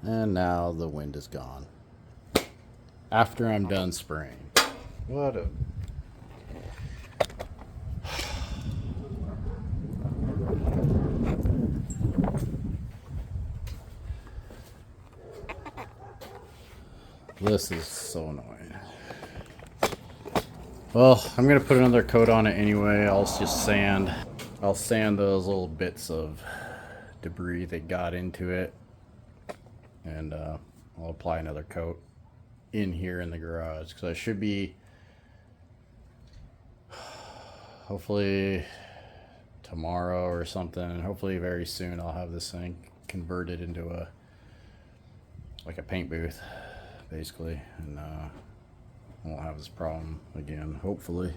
And now the wind is gone. After I'm done spraying. What a... This is so annoying. Well, I'm gonna put another coat on it anyway. I'll just sand. I'll sand those little bits of debris that got into it, and I'll apply another coat in here in the garage, because I should be hopefully tomorrow or something, and hopefully very soon I'll have this thing converted into a paint booth basically, and I won't have this problem again, hopefully.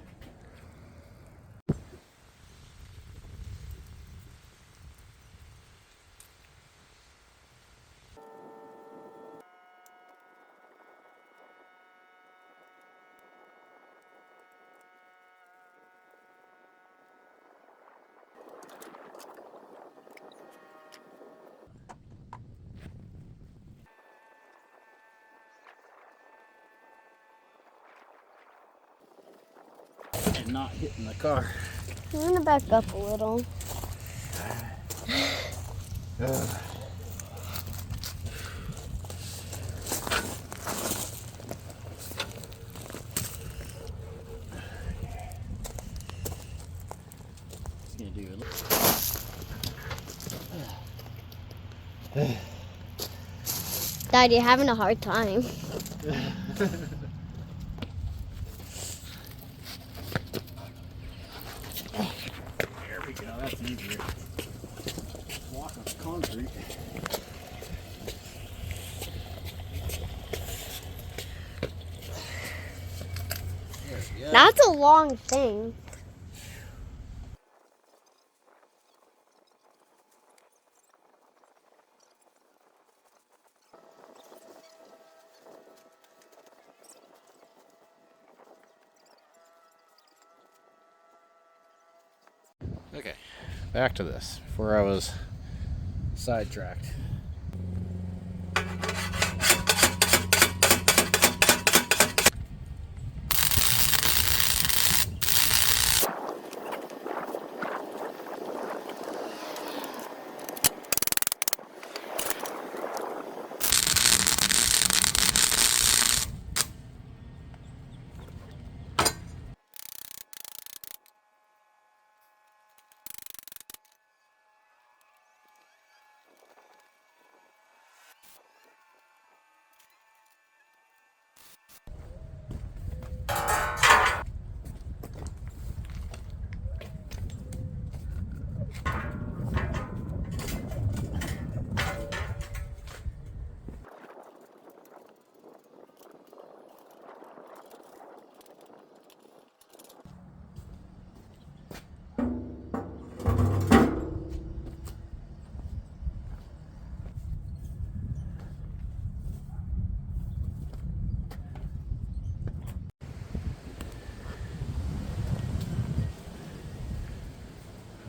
And not hitting the car. I'm gonna back up a little. Gonna do Dad, you're having a hard time. There we go, that's easier. Block of concrete. There we go. That's a long thing. Okay, back to this before I was sidetracked.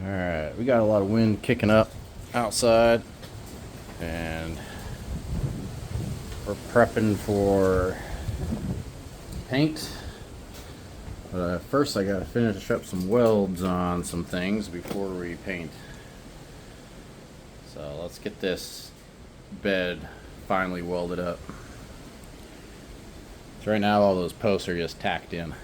Alright, we got a lot of wind kicking up outside, and we're prepping for paint. But first I gotta finish up some welds on some things before we paint. So let's get this bed finally welded up. So right now all those posts are just tacked in.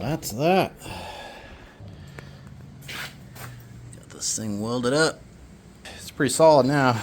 That's that. Got this thing welded up. It's pretty solid now.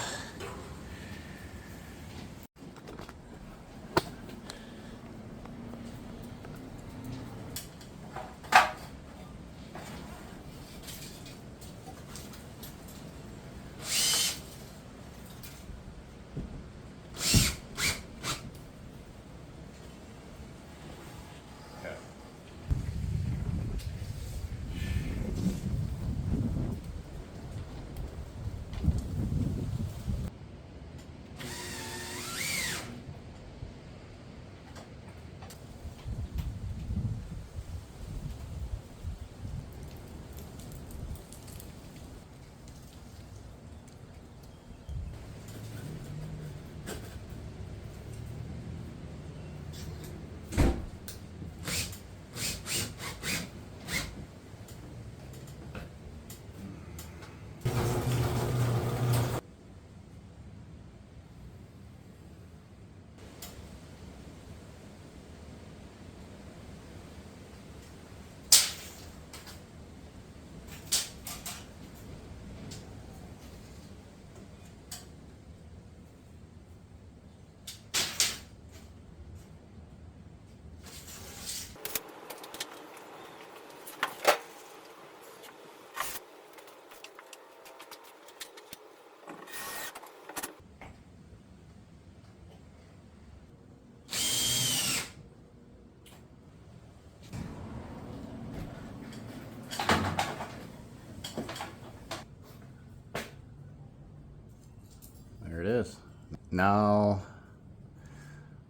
Now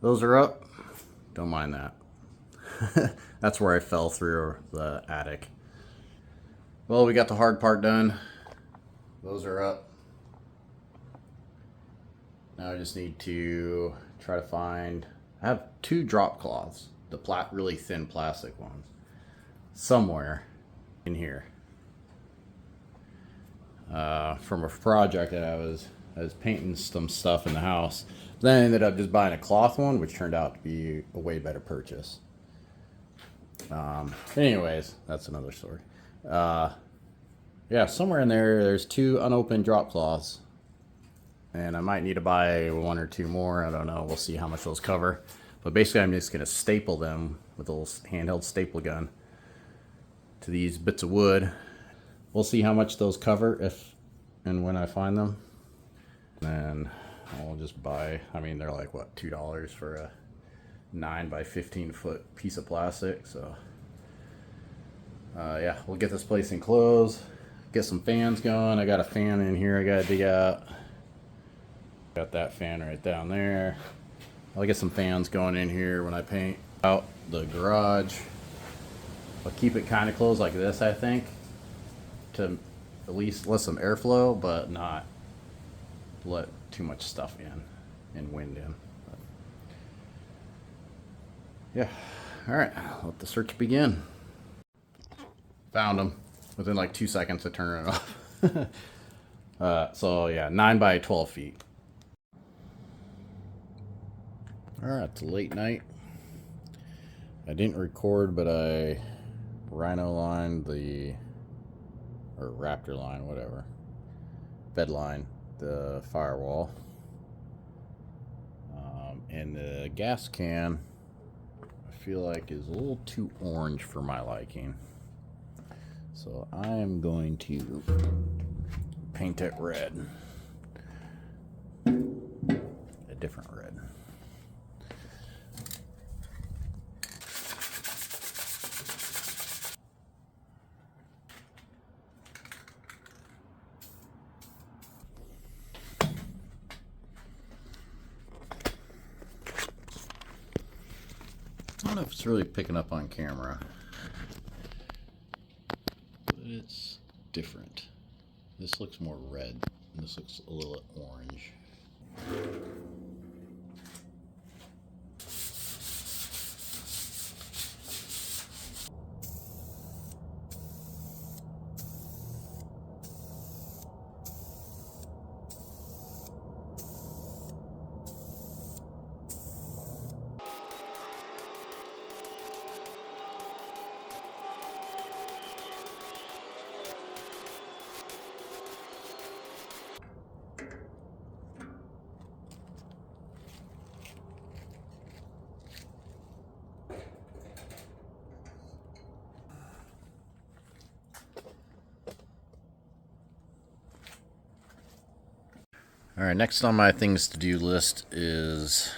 those are up. Don't mind that. That's where I fell through the attic. Well, we got the hard part done. Those are up. Now I just need to try to find, I have 2 drop cloths, the really thin plastic ones, somewhere in here. From a project that I was painting some stuff in the house. Then I ended up just buying a cloth one, which turned out to be a way better purchase. Anyways, that's another story. Yeah, somewhere in there's 2 unopened drop cloths. And I might need to buy 1 or 2 more. I don't know. We'll see how much those cover. But basically, I'm just going to staple them with a little handheld staple gun to these bits of wood. We'll see how much those cover if and when I find them. And I'll just buy, I mean, they're like, what, $2 for a 9 by 15 foot piece of plastic. So, yeah, we'll get this place enclosed. Get some fans going. I got a fan in here I got to dig out. Got that fan right down there. I'll get some fans going in here when I paint out the garage. I'll keep it kind of closed like this, I think, to at least let some airflow, but not let too much stuff in and wind in. But yeah, all right, let the search begin. Found them within like 2 seconds of turning it off. So yeah, 9 by 12 feet. All right, it's late night. I didn't record, but I rhino lined or raptor line, whatever, bed line, the firewall. And the gas can, I feel like, is a little too orange for my liking. So I am going to paint it red. A different red. I don't know if it's really picking up on camera, but it's different. This looks more red, and this looks a little orange. All right, next on my things to do list is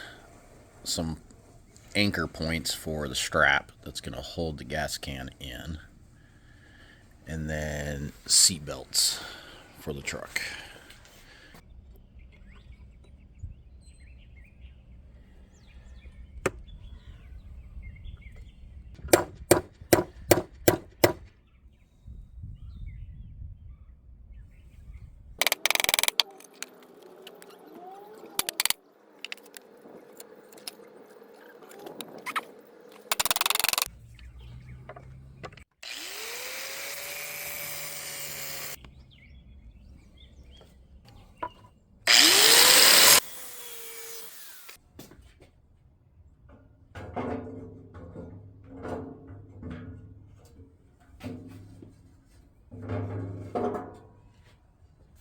some anchor points for the strap that's going to hold the gas can in, and then seat belts for the truck.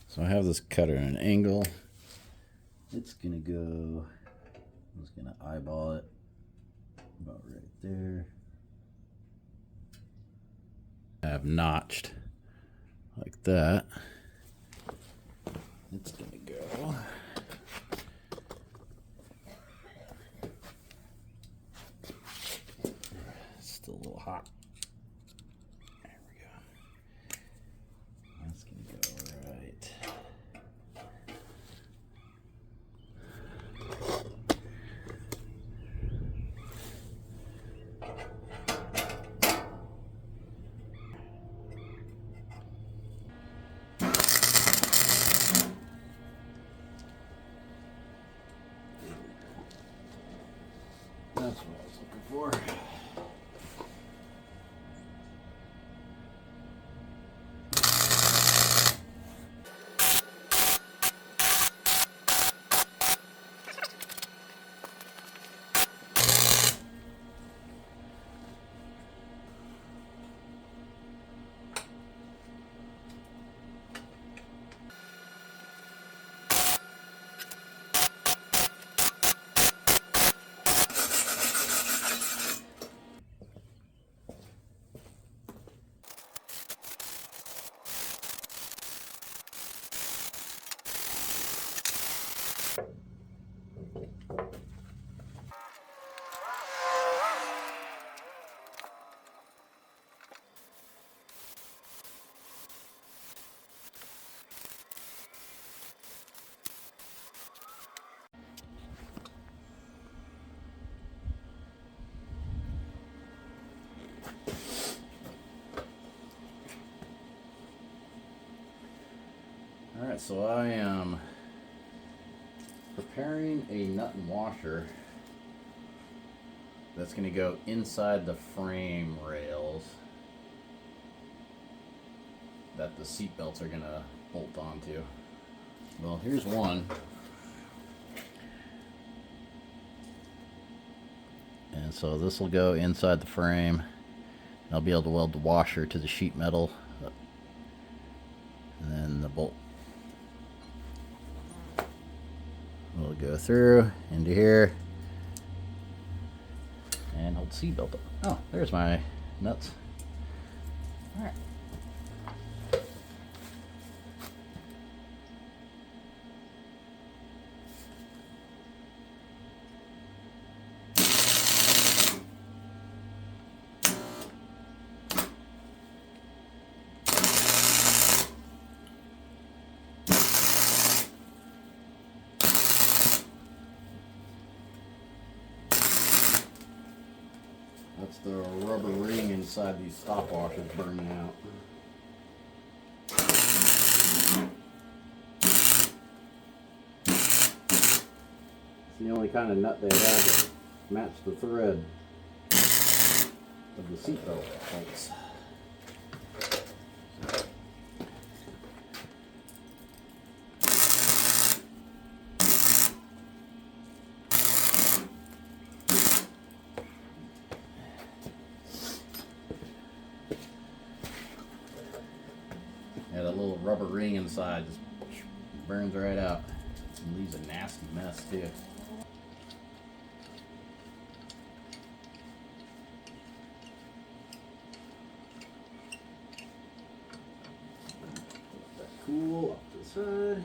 So I have this cutter at an angle. It's gonna go, I'm just gonna eyeball it about right there. I have notched like that. It's gonna go still a little hot. There we go. That's gonna go right for. Alright, so I am preparing a nut and washer that's going to go inside the frame rails that the seat belts are going to bolt onto. Well, here's one. And so this will go inside the frame. I'll be able to weld the washer to the sheet metal. And then the bolt will go through into here and hold the seat belt up. Oh, there's my nuts. All right. That's the rubber ring inside these stop washers burning out. It's the only kind of nut they have that match the thread of the seatbelt bolts. Yeah, that little rubber ring inside just burns right out and leaves a nasty mess too. Let that cool off to the side.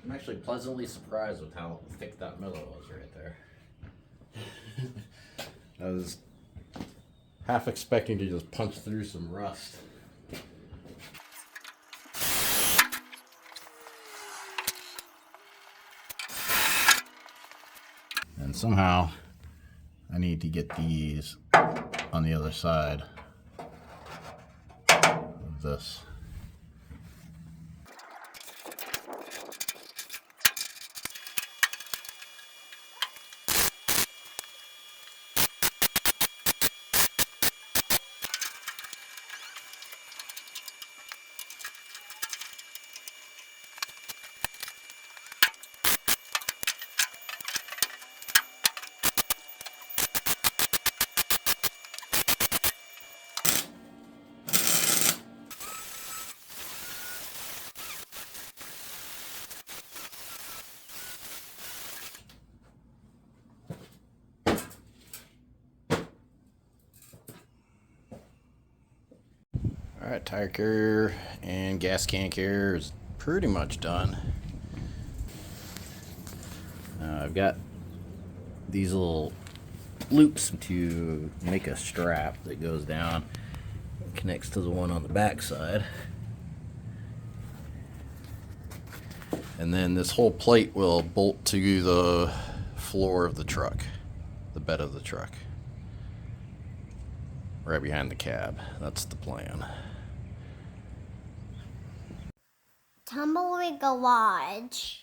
I'm actually pleasantly surprised with how thick that metal was right there. I was half expecting to just punch through some rust. And somehow I need to get these on the other side of this. Alright, tire carrier and gas can carrier is pretty much done. I've got these little loops to make a strap that goes down, connects to the one on the back side. And then this whole plate will bolt to the floor of the truck. the bed of the truck. Right behind the cab. That's the plan. Tumbleweed garage.